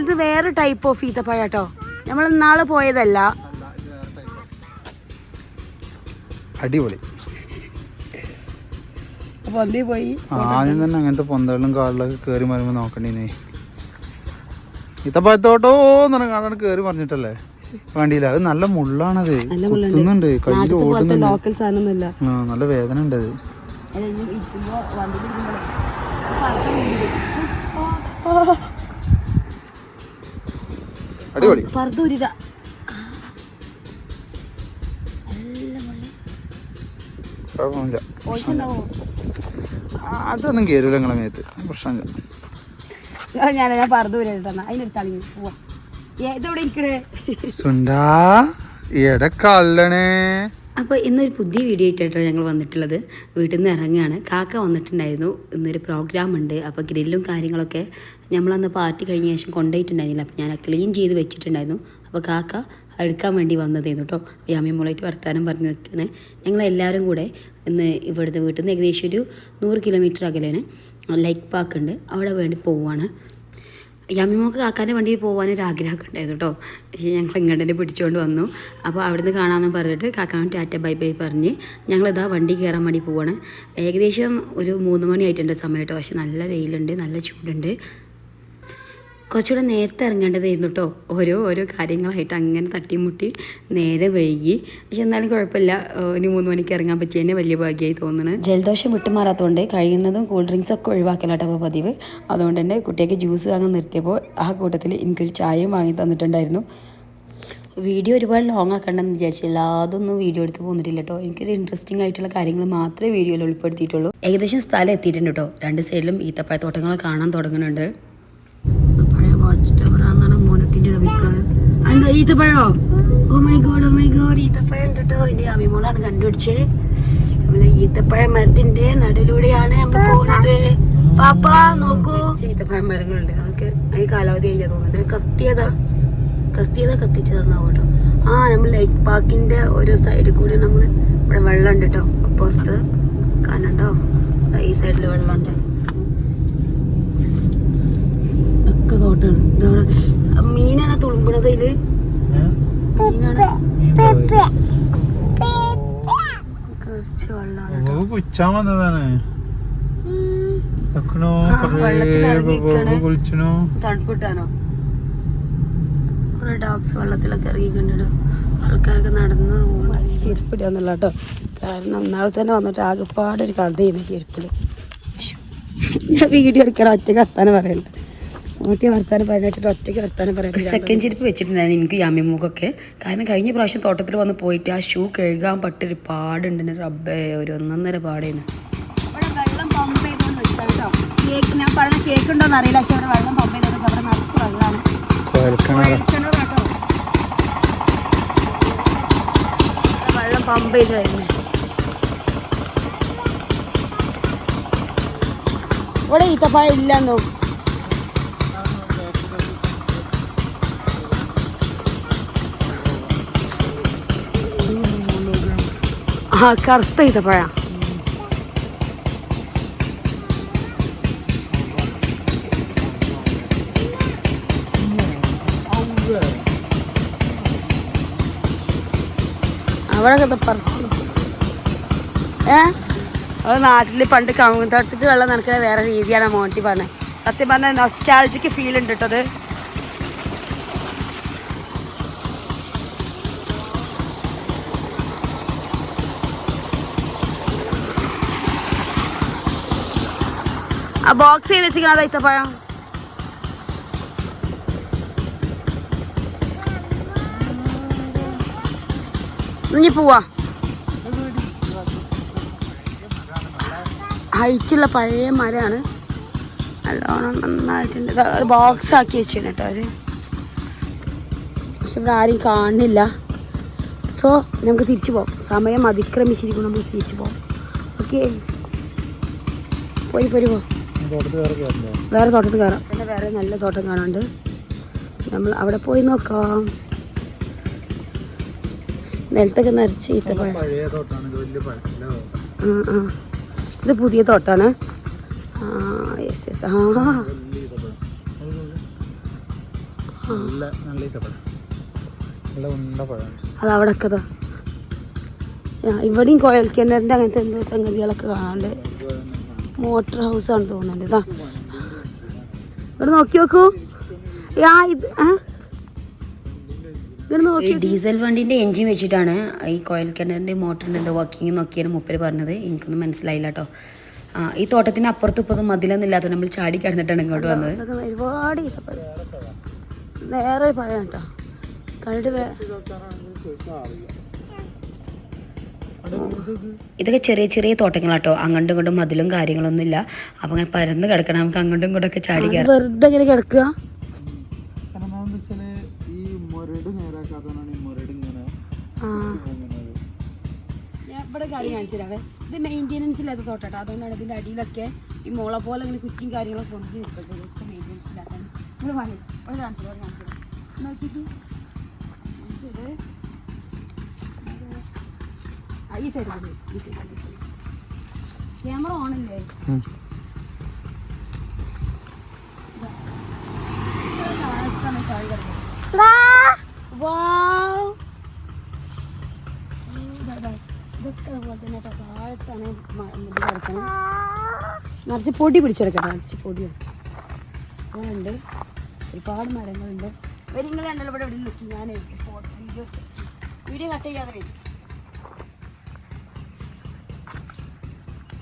ഇത് വേറെ type of ഈത്തപ്പഴം കേട്ടോ. നമ്മൾ ഇന്നാള് പോയതല്ല. അടിപൊളി. പോയി ആദ്യം തന്നെ അങ്ങനത്തെ പൊന്തകളും കാളിലൊക്കെ കയറി മരുമ്പോ നോക്കണ്ടേ. ഈത്തപ്പഴത്തോട്ടോ കാണാൻ കയറി മറിഞ്ഞിട്ടല്ലേ വേണ്ടിയില്ല. അത് നല്ല മുള്ളാണത്, കുത്തുന്നുണ്ട്, കയ്യിൽ ഓടുന്നുണ്ട്. നല്ല വേദന ഉണ്ട് അത്. അടിപൊളി. അതൊന്നും കേരൂല നിങ്ങളെ മേത്ത്, പ്രശ്നമില്ല. ഞാൻ പറഞ്ഞു അതിനെടുത്താളി പോവാ. ഇതെവിടെ ഇരിക്കണേ സുണ്ടാ എടക്കല്ലണേ. അപ്പോൾ ഇന്നൊരു പുതിയ വീഡിയോ ആയിട്ടാണ് ഞങ്ങൾ വന്നിട്ടുള്ളത്. വീട്ടിൽ നിന്ന് ഇറങ്ങുകയാണ്. കാക്ക വന്നിട്ടുണ്ടായിരുന്നു. ഇന്നൊരു പ്രോഗ്രാം ഉണ്ട്. അപ്പോൾ ഗ്രില്ലും കാര്യങ്ങളൊക്കെ നമ്മളന്ന് പാർട്ടി കഴിഞ്ഞ ശേഷം കൊണ്ടുപോയിട്ടുണ്ടായിരുന്നില്ല. അപ്പോൾ ഞാൻ ക്ലീൻ ചെയ്ത് വെച്ചിട്ടുണ്ടായിരുന്നു. അപ്പോൾ കാക്ക എടുക്കാൻ വേണ്ടി വന്നതായിരുന്നു കേട്ടോ. യാമിമോളായിട്ട് വർത്താനം പറഞ്ഞ് നിൽക്കുകയാണ്. ഞങ്ങളെല്ലാവരും കൂടെ ഇന്ന് ഇവിടുത്തെ വീട്ടിൽ നിന്ന് ഏകദേശം ഒരു 100 കിലോമീറ്റർ അകലെയാണ് ലൈക്ക് പാർക്ക് ഉണ്ട്, അവിടെ വേണ്ടി പോവുകയാണ്. യാമിമോക്ക് കാക്കാൻ്റെ വണ്ടിയിൽ പോകാനൊരു ആഗ്രഹമൊക്കെ ഉണ്ടായിരുന്നു കേട്ടോ. പക്ഷേ ഞങ്ങൾ ഇങ്ങോട്ട് പിടിച്ചുകൊണ്ട് വന്നു. അപ്പോൾ അവിടുന്ന് കാണാമെന്ന് പറഞ്ഞിട്ട് കാക്കാനും ടാറ്റ ബൈ ബൈ പറഞ്ഞ് ഞങ്ങളിതാ വണ്ടി കയറാൻ വേണ്ടി പോവാണ്. ഏകദേശം ഒരു 3 മണി ആയിട്ടുണ്ട് സമയം കേട്ടോ. പക്ഷെ നല്ല വെയിലുണ്ട്, നല്ല ചൂടുണ്ട്. കുറച്ചുകൂടെ നേരത്തെ ഇറങ്ങേണ്ടതായിരുന്നു കേട്ടോ. ഓരോ കാര്യങ്ങളായിട്ട് അങ്ങനെ തട്ടിമുട്ടി നേരെ വൈകി. പക്ഷെ എന്നാലും കുഴപ്പമില്ല, ഇനി 3 മണിക്ക് ഇറങ്ങാൻ പറ്റിയതന്നെ വലിയ ഭാഗ്യമായി തോന്നുന്നത്. ജലദോഷം വിട്ടുമാറാത്തതുകൊണ്ട് കഴിയുന്നതും കൂൾ ഡ്രിങ്ക്സ് ഒക്കെ ഒഴിവാക്കലാട്ടോ പതിവ്. അതുകൊണ്ട് തന്നെ കുട്ടിയൊക്കെ ജ്യൂസ് വാങ്ങാൻ നിർത്തിയപ്പോൾ ആ കൂട്ടത്തിൽ എനിക്കൊരു ചായയും വാങ്ങി തന്നിട്ടുണ്ടായിരുന്നു. വീഡിയോ ഒരുപാട് ലോങ് ആക്കണ്ടെന്ന് വിചാരിച്ചില്ല, അതൊന്നും വീഡിയോ എടുത്ത് പോന്നിട്ടില്ല കേട്ടോ. എനിക്കൊരു ഇൻട്രസ്റ്റിംഗ് ആയിട്ടുള്ള കാര്യങ്ങൾ മാത്രമേ വീഡിയോയിൽ ഉൾപ്പെടുത്തിയിട്ടുള്ളൂ. ഏകദേശം സ്ഥലം എത്തിയിട്ടുണ്ട് കേട്ടോ. 2 സൈഡിലും ഈത്തപ്പഴത്തോട്ടങ്ങൾ കാണാൻ തുടങ്ങുന്നുണ്ട്. ഈത്തപ്പഴോ? ഓ മൈ ഗോഡ് ഈത്തപ്പഴം കേട്ടോ. എൻ്റെ അമ്മിമോളാണ് കണ്ടുപിടിച്ചത്. നമ്മളെ ഈത്തപ്പഴം മരത്തിന്റെ നടുവിലൂടെയാണ് നമ്മൾ പോകുന്നത്. പാപ്പാ നോക്കൂ, ഈത്തപ്പഴം മരങ്ങളുണ്ട്. അതൊക്കെ അതിന് കാലാവധി കഴിഞ്ഞാൽ തോന്നുന്നുണ്ട്. കത്തിച്ചതെന്നാവും കേട്ടോ. നമ്മൾ ലൈക്ക് പാർക്കിന്റെ ഒരു സൈഡിൽ കൂടി നമ്മൾ ഇവിടെ വെള്ളം ഉണ്ട് കേട്ടോ. പുറത്ത് കാണണ്ടോ, ഈ സൈഡിൽ വെള്ളമുണ്ട്. ഒക്കെ തോട്ടാണ്. ഇതവിടെ മീനാണ് തുളുമ്പണത്. അതില് മീനാണ്, കുറച്ച് തണുപ്പിട്ടാനോ. കുറെ ഡോഗ്സ് വെള്ളത്തിലൊക്കെ ഇറങ്ങിക്കണ്ടോ. ആൾക്കാരൊക്കെ നടന്ന് പോകുന്നത്. ചെരുപ്പിടാന്നല്ല കേട്ടോ. കാരണം നാളെ തന്നെ വന്നിട്ട് ആകെപ്പാടൊരു കഥയാണ് ചെരുപ്പില്. ഞാൻ വീഡിയോ എടുക്കണം, ഒറ്റയ്ക്ക് വർത്താനം പറയണ്ട. വർത്താനം പറഞ്ഞിട്ട് ഒറ്റയ്ക്ക് വർത്താനം പറയാം. സെക്കൻഡ് ചെരുപ്പ് വെച്ചിട്ടുണ്ടായിരുന്നു എനിക്ക് യാമിമൂക്കൊക്കെ. കാരണം കഴിഞ്ഞ പ്രാവശ്യം തോട്ടത്തിൽ വന്ന് പോയിട്ട് ആ ഷൂ കഴുകാൻ പറ്റൊരു പാടുണ്ട്. റബ്ബേ, ഒരു 1.5 പാടേന്ന്. ഇവിടെ വെള്ളം പമ്പ് ചെയ്തോണ്ട് വെച്ചാൽ കേട്ടോ. കേക്ക് ഞാൻ പറഞ്ഞ കേക്ക് ഉണ്ടോന്ന് അറിയില്ല. പക്ഷെ അവിടെ വെള്ളം പമ്പ് ചെയ്തോണ്ട് അവിടെ നിറച്ച് വെള്ളമാണ്. വെള്ളം പമ്പ് ചെയ്ത് വരുന്നത്. ഇവിടെ ഈത്തപ്പഴം ഇല്ലെന്നോ. കറുത്ത ഈത്തപ്പഴം. അവിടെ പറിച്ചു. അത് നാട്ടിൽ പണ്ട് കവുങ്ങത്തോട്ടത്തിൽ വെള്ളം നനക്കുന്ന വേറെ രീതിയാണ് മോണ്ടി പറഞ്ഞത്. സത്യം പറഞ്ഞാൽ നൊസ്റ്റാൾജിക്ക് ഫീൽ ഉണ്ട് കേട്ടത്. ആ ബോക്സ് ചെയ്ത് വെച്ചിരിക്കണ ഈത്തപ്പഴം. ഇനി പോവാ. ഹൈറ്റുള്ള പഴയ മരമാണ്. നല്ലോണം നന്നായിട്ടുണ്ട്. ഒരു ബോക്സ് ആക്കി വെച്ചിട്ടുണ്ട് കേട്ടോ അവര്. പക്ഷെ ഇവിടെ ആരും കാണുന്നില്ല. സോ നമുക്ക് തിരിച്ചു പോകാം. സമയം അതിക്രമിച്ചിരിക്കും. നമുക്ക് തിരിച്ചു പോകാം. ഓക്കെ, പോയി പോ. വേറെ തോട്ടത്തിൽ കയറാം. പിന്നെ വേറെ നല്ല തോട്ടം കാണാനുണ്ട്. നമ്മൾ അവിടെ പോയി നോക്കാം. നിലത്തൊക്കെ നിറച്ച് ഈത്തപ്പഴം. ഇത് പുതിയ തോട്ടാണ്. യെസ്. നല്ല നല്ല ഈത്തപ്പഴം, നല്ല ഉണ്ട പഴം. അത് അവിടെ ഒക്കെ ഇവിടെയും കുഴൽക്കിണറിൻ്റെ അങ്ങനത്തെ എന്തോ സംഗതികളൊക്കെ കാണാണ്ട്. മോട്ടർ ഹൗസ് ആണ് തോന്നുന്നുണ്ട്. ഇതാ ഇവിടെ നോക്കി നോക്കൂ. ഡീസൽ വണ്ടിൻ്റെ എൻജിൻ വെച്ചിട്ടാണ് ഈ കുഴൽക്കിണറിൻ്റെ മോട്ടറിൻ്റെ എന്തോ വർക്കിംഗ് നോക്കിയാണ് മൂപ്പര് പറഞ്ഞത്. എനിക്കൊന്നും മനസ്സിലായില്ല കേട്ടോ. ഈ തോട്ടത്തിന് അപ്പുറത്തും ഇപ്പുറത്തും മതിലൊന്നും ഇല്ലാത്തത് നമ്മൾ ചാടി കിടന്നിട്ടാണ് ഇങ്ങോട്ട് വന്നത്. ഒരുപാട് വേറെ പഴം കേട്ടോ കണ്ടിട്ട്. ഇതൊക്കെ ചെറിയ ചെറിയ തോട്ടങ്ങളാട്ടോ, അങ്ങോട്ടും ഇങ്ങോട്ടും മതിലും കാര്യങ്ങളൊന്നും ഇല്ല. അപ്പം അങ്ങനെ പരന്ന് കിടക്കണം, നമുക്ക് അങ്ങോട്ടും ഇങ്ങോട്ടും ഒക്കെ ചാടി കയറാം. വെറുതെ ഇങ്ങനെ കിടക്കുക. ഞാൻ ഇവിടെ കാര്യം കാണിച്ചു തരാവേ. ഇത് മെയിൻ്റെനൻസ് ഇല്ലാത്ത തോട്ടാട്ടോ, അതുകൊണ്ടാണ് ഇതിൻ്റെ അടിയിലൊക്കെ ഈ മുള പോലെ ഇങ്ങനെ കുറ്റിയും കാര്യങ്ങളൊക്കെ കൊണ്ട് നിൽക്കുന്നത്. ഒക്കെ മെയിൻ്റെനൻസ് ഇല്ലാത്ത നിങ്ങൾ വാങ്ങി ഒരു കാണിച്ചു നോക്കിയിട്ട് ഈ സൈഡ് ഈ സൈഡ് ക്യാമറ ഓണല്ലേ? നിറച്ച് പൊടി പിടിച്ചെടുക്കട്ടെ, നിറച്ച് പൊടിയാണ്. ഉണ്ട് ഒരുപാട് മരങ്ങളുണ്ട്. നിങ്ങൾ രണ്ടല്ലോ ഇവിടെ ഇവിടെ നിൽക്കും. ഞാൻ വീഡിയോ കട്ട് ചെയ്യാതെ വരും.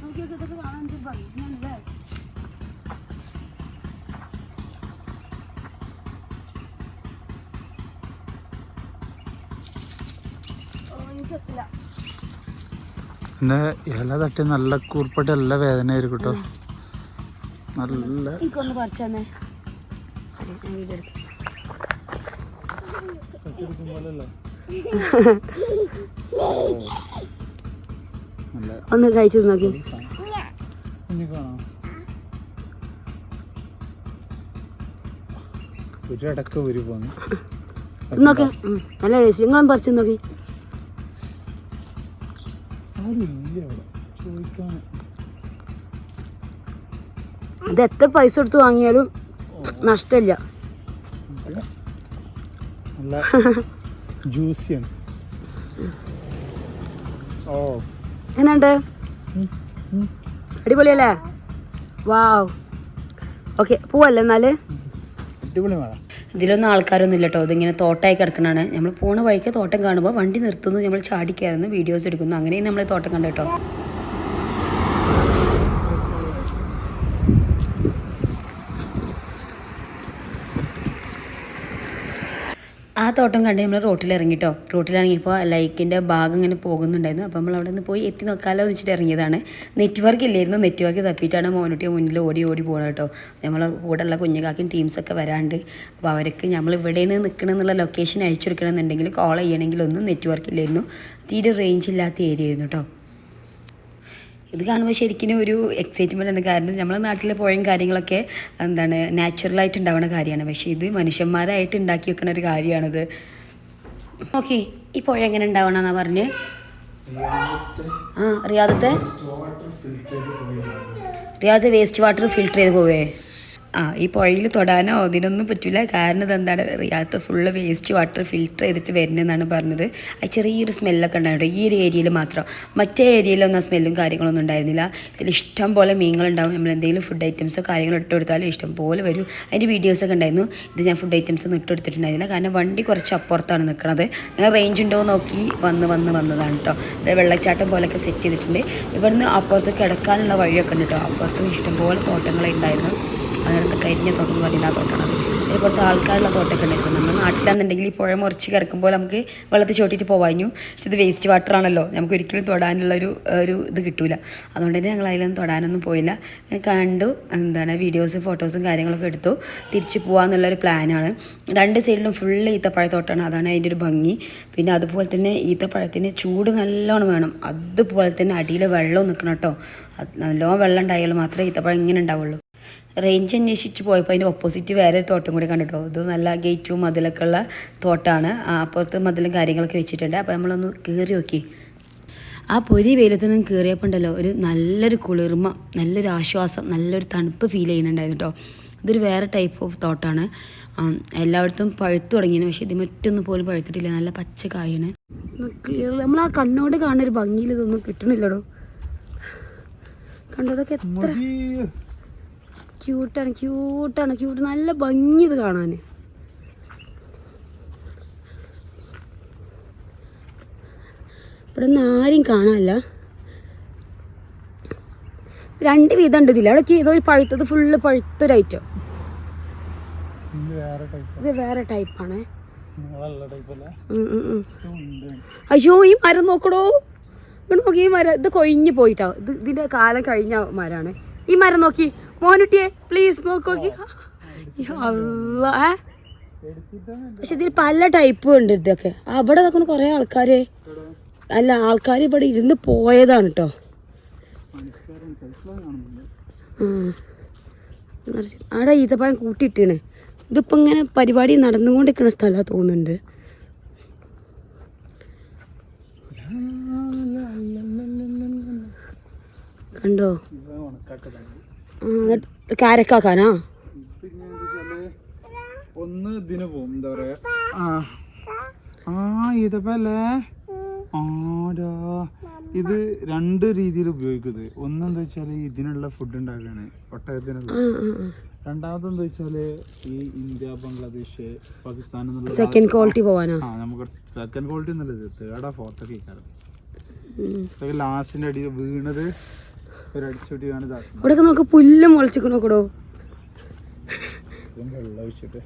നോക്കിയൊക്കെ ഇതൊക്കെ കാണാൻ ഭംഗിയാണല്ലേ. പിന്നെ ഇല തട്ടി നല്ല കൂർപ്പട്ടി നല്ല വേദന ആയിരിക്കും കേട്ടോ. നല്ല എനിക്കൊന്ന് പറിച്ചേ വീഡിയോ ഒന്ന് കഴിച്ചു നോക്കി. ഒരടക്ക ഒരു പോന്നു നോക്കി നല്ല ടേസ്റ്റ്. നിങ്ങളും പറിച്ചു നോക്കി. ഇത് എത്ര പൈസ കൊടുത്ത് വാങ്ങിയാലും നഷ്ടമില്ല. നല്ല ജ്യൂസിയാണ്. ഓ എങ്ങനെയുണ്ട്? അടിപൊളിയല്ലേ? വാവ്. ഓക്കെ പോവല്ലേ എന്നാല്? ഇതിലൊന്നും ആൾക്കാരൊന്നും ഇല്ല കേട്ടോ. ഇതിങ്ങനെ തോട്ടമായി കിടക്കണതാണ്. നമ്മൾ പോണ വഴിക്ക് തോട്ടം കാണുമ്പോൾ വണ്ടി നിർത്തുന്നു, നമ്മൾ ചാടിക്കയറുന്നു, വീഡിയോസ് എടുക്കുന്നു. അങ്ങനെയും നമ്മൾ തോട്ടം കണ്ടു കേട്ടോ. ആ തോട്ടം കണ്ട് നമ്മൾ റോട്ടിലിറങ്ങിട്ടോ. റോട്ടിലിറങ്ങിയപ്പോൾ ലൈക്കിൻ്റെ ഭാഗം ഇങ്ങനെ പോകുന്നുണ്ടായിരുന്നു. അപ്പോൾ നമ്മൾ അവിടെ നിന്ന് പോയി എത്തി നോക്കാമല്ലോ എന്ന് വെച്ചിട്ട് ഇറങ്ങിയതാണ്. നെറ്റ്വർക്ക് ഇല്ലായിരുന്നു. നെറ്റ്വർക്ക് തപ്പിയിട്ടാണ് മോനുട്ടിയെ മുന്നിൽ ഓടി പോകണം കേട്ടോ. നമ്മളെ കൂടെയുള്ള കുഞ്ഞുകാക്കും ടീംസൊക്കെ വരാണ്ട്. അപ്പോൾ അവർക്ക് നമ്മൾ ഇവിടെയാണ് നിൽക്കണമെന്നുള്ള ലൊക്കേഷൻ അയച്ചു കൊടുക്കണമെന്നുണ്ടെങ്കിൽ കോൾ ചെയ്യണമെങ്കിലൊന്നും നെറ്റ്വർക്ക് ഇല്ലായിരുന്നു. തീരെ റേഞ്ച് ഇല്ലാത്ത ഏരിയ ആയിരുന്നു കേട്ടോ. ഇത് കാണുമ്പോൾ ശരിക്കും ഒരു എക്സൈറ്റ്മെൻ്റ് ആണ്. കാരണം നമ്മളെ നാട്ടിലെ പുഴയും കാര്യങ്ങളൊക്കെ എന്താണ് നാച്ചുറലായിട്ട് ഉണ്ടാവുന്ന കാര്യമാണ്. പക്ഷേ ഇത് മനുഷ്യന്മാരായിട്ട് ഉണ്ടാക്കി വെക്കുന്ന ഒരു കാര്യമാണിത്. ഓക്കെ, ഈ പുഴ എങ്ങനെ ഉണ്ടാവണമെന്നാണ് പറഞ്ഞ് റിയാദത്തെ വേസ്റ്റ് വാട്ടർ ഫിൽറ്റർ ചെയ്ത് പോവേ. ഈ പുഴയിൽ തൊടാനോ അതിനൊന്നും പറ്റില്ല. കാരണം ഇതെന്താണ് റിയാദത്ത് ഫുള്ള് വേസ്റ്റ് വാട്ടർ ഫിൽറ്റർ ചെയ്തിട്ട് വരുന്നതെന്നാണ് പറഞ്ഞത്. അത് ചെറിയൊരു സ്മെല്ലൊക്കെ ഉണ്ടായിരുന്നു ഈ ഒരു ഏരിയയിൽ മാത്രം. മറ്റേ ഏരിയയിലൊന്നും ആ സ്മെല്ലും കാര്യങ്ങളൊന്നും ഉണ്ടായിരുന്നില്ല. ഇതിൽ ഇഷ്ടം പോലെ മീനുകളുണ്ടാവും. നമ്മൾ എന്തെങ്കിലും ഫുഡ് ഐറ്റംസോ കാര്യങ്ങളോ ഇട്ട് കൊടുത്താലും ഇഷ്ടം പോലെ വരും. അതിൻ്റെ വീഡിയോസൊക്കെ ഉണ്ടായിരുന്നു. ഇത് ഞാൻ ഫുഡ് ഐറ്റംസ് ഒന്നും ഇട്ട് കൊടുത്തിട്ടുണ്ടായിരുന്നില്ല. കാരണം വണ്ടി കുറച്ച് അപ്പുറത്താണ് നിൽക്കുന്നത്. ഞാൻ റേഞ്ച് ഉണ്ടോ നോക്കി വന്നതാണ് കേട്ടോ. വെള്ളച്ചാട്ടം പോലെയൊക്കെ സെറ്റ് ചെയ്തിട്ടുണ്ട്. ഇവിടുന്ന് അപ്പുറത്ത് കിടക്കാനുള്ള വഴിയൊക്കെ ഉണ്ട് കേട്ടോ. അപ്പുറത്തും ഇഷ്ടംപോലെ തോട്ടങ്ങളെ ഉണ്ടായിരുന്നു. അതിനകത്ത് കരിഞ്ഞ തോട്ടം എന്ന് പറയുന്ന ആ തോട്ടമാണ്. പുറത്ത് ആൾക്കാരുള്ള തോട്ടമൊക്കെ ഉണ്ടായിരുന്നു. നമ്മുടെ നാട്ടിലാണെന്നുണ്ടെങ്കിൽ ഈ പുഴ മുറിച്ച് കിടക്കുമ്പോൾ നമുക്ക് വെള്ളത്തിൽ ചോട്ടിയിട്ട് പോവാഞ്ഞു. പക്ഷെ ഇത് വേസ്റ്റ് വാട്ടർ ആണല്ലോ, നമുക്ക് ഒരിക്കലും തൊടാനുള്ള ഒരു ഇത് കിട്ടില്ല. അതുകൊണ്ട് തന്നെ ഞങ്ങൾ അതിലൊന്നും തൊടാനൊന്നും പോയില്ല. കണ്ടു, വീഡിയോസും ഫോട്ടോസും കാര്യങ്ങളൊക്കെ എടുത്തു തിരിച്ചു പോകാമെന്നുള്ളൊരു പ്ലാനാണ്. രണ്ട് സൈഡിലും ഫുള്ള് ഈത്തപ്പഴത്തോട്ടമാണ്. അതാണ് അതിൻ്റെ ഒരു ഭംഗി. പിന്നെ അതുപോലെ തന്നെ ഈത്തപ്പഴത്തിന് ചൂട് നല്ലോണം വേണം. അതുപോലെ തന്നെ അടിയിൽ വെള്ളം നിൽക്കണം കേട്ടോ. നല്ലോണം വെള്ളം ഉണ്ടായാലും മാത്രമേ ഈത്തപ്പഴം ഇങ്ങനെ ഉണ്ടാവുള്ളൂ. റേഞ്ച് അന്വേഷിച്ച് പോയപ്പോൾ അതിൻ്റെ ഓപ്പോസിറ്റ് വേറെ ഒരു തോട്ടം കൂടി കണ്ടിട്ടോ. ഇത് നല്ല ഗേറ്റും മതിലൊക്കെ ഉള്ള തോട്ടമാണ്. അപ്പുറത്ത് മതിലും കാര്യങ്ങളൊക്കെ വെച്ചിട്ടുണ്ട്. അപ്പോൾ നമ്മളൊന്ന് കയറി നോക്കി. ആ പൊരി വെയിലത്ത് നിന്ന് കയറിയപ്പോൾ ഉണ്ടല്ലോ ഒരു നല്ലൊരു കുളിർമ, നല്ലൊരു ആശ്വാസം, നല്ലൊരു തണുപ്പ് ഫീൽ ചെയ്യുന്നുണ്ടായിരുന്നു കേട്ടോ. ഇതൊരു വേറെ ടൈപ്പ് ഓഫ് തോട്ടാണ്. എല്ലായിടത്തും പഴുത്തു തുടങ്ങിയാണ്. പക്ഷെ ഇത് മറ്റൊന്നും പോലും പഴുത്തിട്ടില്ല. നല്ല പച്ച കായാണ്. ക്ലിയർ നമ്മൾ ആ കണ്ണോട് കാണുന്ന ഒരു ഭംഗിയിൽ ഇതൊന്നും കിട്ടണില്ലടോ. കണ്ടതൊക്കെ എത്ര ക്യൂട്ട് നല്ല ഭംഗി ഇത് കാണാൻ. ഇവിടെ ഒന്നും ആരും കാണാനല്ല. 2 വീതം ഉണ്ട് ഇതില്ല. അവിടെ ഏതോ ഒരു പഴുത്തത് ഫുള്ള് പഴുത്തൊരു ഐറ്റം. ഇത് വേറെ ടൈപ്പാണ്. അയ്യോ ഈ മരം നോക്കടോ. ഇങ്ങോട്ട് നോക്കി ഈ മരം. ഇത് കൊഴിഞ്ഞു പോയിട്ടോ. ഇതിന്റെ കാലം കഴിഞ്ഞ മരമാണ്. ഈ മരം നോക്കി മോനുട്ടിയെ പ്ലീസ് നോക്കി. പക്ഷെ ഇതിൽ പല ടൈപ്പും ഉണ്ട്. ഇതൊക്കെ അവിടെ നോക്കുന്ന കുറെ ആൾക്കാര് ഇവിടെ ഇരുന്ന് പോയതാണ് കേട്ടോ. അവിടെ ഈത്തപ്പഴം കൂട്ടിയിട്ടാണ്. ഇതിപ്പോ ഇങ്ങനെ പരിപാടി നടന്നുകൊണ്ടിരിക്കുന്ന സ്ഥലമാണ് തോന്നുന്നുണ്ട്. കണ്ടോ കാരക്കാക്കാനാ. ഒന്ന് ഇതിന് പോകും എന്താ പറയാ ഈത്തപ്പല്ലേ. ഇത് 2 രീതിയിൽ ഉപയോഗിക്കുന്നത്. ഒന്നെന്താ വെച്ചാല് ഇതിനുള്ള ഫുഡ് ഉണ്ടാക്കാണ് ഒട്ടകത്തിനുള്ള. രണ്ടാമതെന്താ വെച്ചാല് ഈ India, Bangladesh, Pakistan second quality പോവാനാ. നമുക്ക് second quality ഒന്നുള്ളത് 3rd or 4th ഒക്കെ കേൾക്കാം. ലാസ്റ്റിന്റെ അടി വീണത് ഒരു അടിച്ചോട്ടിയാണ് ഇതാക്കുന്നത്. ഇവിടെ നോക്ക് പുല്ല് മുളച്ചിക്കണോക്കടോ. വെള്ളം ഒഴിച്ചിട്ട്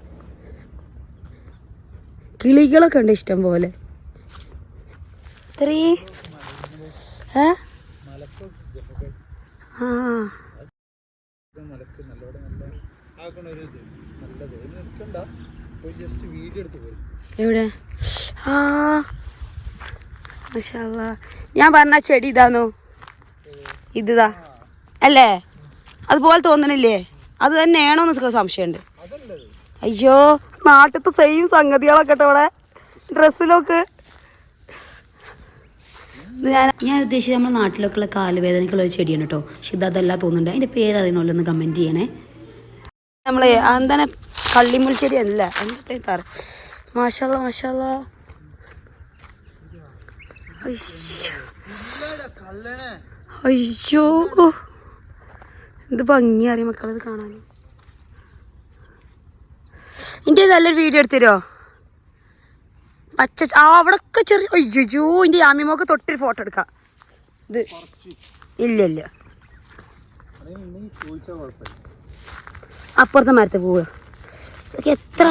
കിളികളൊക്കെ ഉണ്ട് ഇഷ്ടം പോലെ. എവിടെ ഞാൻ പറഞ്ഞ ചെടി ഇതാന്നോ? ഇതാ അല്ലേ? അതുപോലെ തോന്നണില്ലേ? അത് തന്നെയാണോന്ന് സംശയമുണ്ട്. അയ്യോ നാട്ടിലത്തെ സെയിം സംഗതികളൊക്കെ കേട്ടോ ഇവിടെ ഡ്രസ്സിലൊക്കെ. ഞാൻ ഉദ്ദേശിച്ചത് നമ്മുടെ നാട്ടിലൊക്കെ ഉള്ള കാലുവേദനക്കുള്ള ഒരു ചെടിയാണ് കേട്ടോ. പക്ഷെ അതല്ല തോന്നുന്നുണ്ട്. അതിൻ്റെ പേരറിയണമല്ലോ, ഒന്ന് കമൻറ്റ് ചെയ്യണേ. നമ്മളെ എന്താണ് കള്ളിമുൾ ചെടി അല്ല എന്താ മാഷാല്ലാ മാഷാല്ലാ. അയ്യോ എന്ത് ഭംഗി അറിയാം മക്കളത് കാണാൻ. എൻ്റെ നല്ലൊരു വീഡിയോ എടുത്തരോ? പച്ച അവിടൊക്കെ ചെറിയ അയ്യോ എൻ്റെ ആമിമോക്ക് തൊട്ടൊരു ഫോട്ടോ എടുക്കാം. ഇത് ഇല്ല അപ്പുറത്തെ മരത്തെ പോവുക. ഇതൊക്കെ എത്ര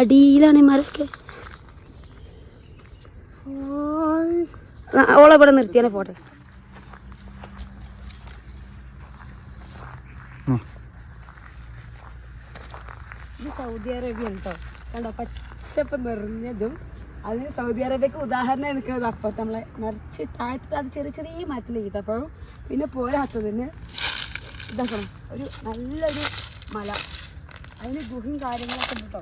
അടിയിലാണ് മരമൊക്കെ. ഓളെ ഇവിടെ നിർത്തിയാണ് ഫോട്ടോ. ഇത് സൗദി അറേബ്യ കേട്ടോ. കണ്ടോ പച്ചപ്പ് നിറഞ്ഞതും. അതിന് സൗദി അറേബ്യക്ക് ഉദാഹരണമായി നിൽക്കുന്നത് അപ്പുറത്ത് നമ്മളെ നിറച്ച് താഴത്ത് അത് ചെറിയ ചെറിയ മാറ്റിൽ ഈത്തപ്പഴം. പിന്നെ പോരാത്തതിന് ഇതാക്കണം ഒരു നല്ലൊരു മല. അതിന് ഗുഹയും കാര്യങ്ങളൊക്കെ ഉണ്ട് കേട്ടോ.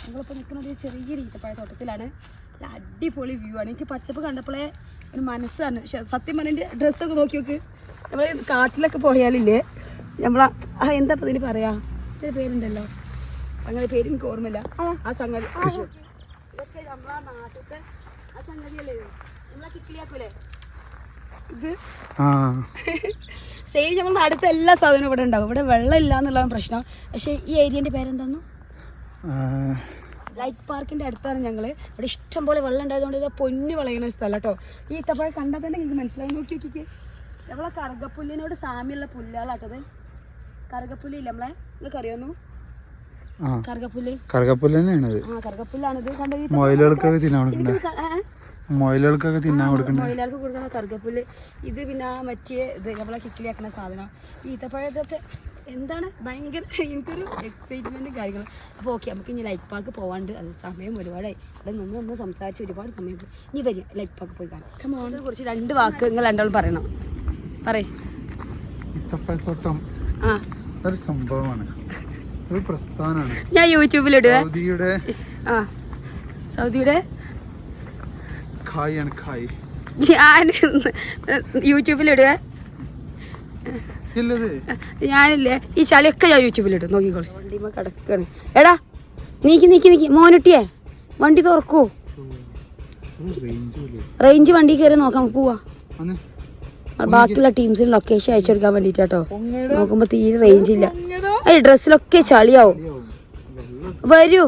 ഞങ്ങളിപ്പോൾ നിൽക്കുന്നത് ഒരു ചെറിയൊരു ഈത്തപ്പഴ തോട്ടത്തിലാണ്. നല്ല അടിപൊളി വ്യൂ ആണ്. എനിക്ക് പച്ചപ്പ് കണ്ടപ്പോഴേ ഒരു മനസ്സാണ്. സത്യം പറഞ്ഞ ഡ്രസ്സൊക്കെ നോക്കി നോക്ക്. നമ്മൾ കാട്ടിലൊക്കെ പോയാലില്ലേ നമ്മളാ എന്താ ഇപ്പം ഇതിന് പറയാ, ഇതിന് പേരുണ്ടല്ലോ, സംഗതി പേര് എനിക്ക് ഓർമ്മയില്ല. ആ സംഗതി ഇതൊക്കെ നമ്മളാ നാട്ടിലത്തെ ആ സംഗതിയല്ലേ, നമ്മളാ കിക്കിളിയാക്കൂലേ ഇത് സെയിം. നമ്മൾ നാട്ടിലത്തെ എല്ലാ സാധനവും ഇവിടെ ഉണ്ടാവും. ഇവിടെ വെള്ളം ഇല്ല എന്നുള്ളതാണ് പ്രശ്നം. പക്ഷേ ഈ ഏരിയൻ്റെ പേരെന്താന്നു, ലൈറ്റ് പാർക്കിൻ്റെ അടുത്താണ് ഞങ്ങൾ. ഇവിടെ ഇഷ്ടം പോലെ വെള്ളം ഉണ്ടായതുകൊണ്ട് ഇത് പൊന്നു വിളയുന്ന സ്ഥലം കേട്ടോ. ഈ ഈത്തപ്പഴം കണ്ടാൽ തന്നെ നിങ്ങൾക്ക് മനസ്സിലായി. നോക്കി നോക്കിക്ക് നമ്മളെ കറുകപ്പുല്ലിനോട് സാമ്യമുള്ള പുല്ലുകളാട്ടത്. കറുകപ്പുല്ല് ഇല്ല നമ്മളെ, നിങ്ങൾക്ക് അറിയാമോ? കറുകപ്പുല്ല് കറുകപ്പുല്ലാണിത്. കണ്ടോ മൊയിലുകൾക്കൊക്കെ തിന്നാൻ കൊടുക്കുന്ന കറുകപ്പുല്ല്. ഇത് പിന്നെ മറ്റേ ഇത് നമ്മളെ കിക്കിലിയാക്കുന്ന സാധനം ഈത്തപ്പഴം. ഇതൊക്കെ എന്താണ് ഭയങ്കര എനിക്കൊരു എക്സൈറ്റ്മെൻറ്റും കാര്യങ്ങളും. അപ്പോൾ ഓക്കെ, നമുക്ക് ഇനി ലൈറ്റ് പാർക്ക് പോകാണ്ട്. അത് സമയം ഒരുപാടായി. ഇവിടെ നിന്ന് സംസാരിച്ച് ഒരുപാട് സമയം പോയി. ഇനി വരിക ലൈറ്റ് പാർക്ക് പോയി കാണാം. കമോണിനെ കുറിച്ച് 2 വാക്ക് നിങ്ങൾ രണ്ടാളും പറയണം. ഈത്തപ്പഴത്തോട്ടം ഒരു സംഭവമാണ്, ഒരു പ്രസ്ഥാനമാണ്. ഞാൻ യൂട്യൂബിലിടുവേ. സൗദിയുടെ ഞാൻ യൂട്യൂബിലിടുവേ. ഇല്ലത് ഞാനില്ലേ ഈ ചളിയൊക്കെ ഞാൻ യൂട്യൂബിലിട്ട് നോക്കിക്കോളെ. വണ്ടിമ്മ കിടക്കാണ്. എടാ നീക്കി മോനുട്ടിയെ വണ്ടി തുറക്കൂ. റേഞ്ച് വണ്ടി കയറി നോക്കാം പോവാ. ബാക്കിയുള്ള ടീംസിന് ലൊക്കേഷൻ അയച്ചു കൊടുക്കാൻ വേണ്ടിട്ടാട്ടോ. നോക്കുമ്പോ തീരെ റേഞ്ച് ഇല്ല. ഡ്രസ്സിലൊക്കെ ചളിയാവും. വരൂ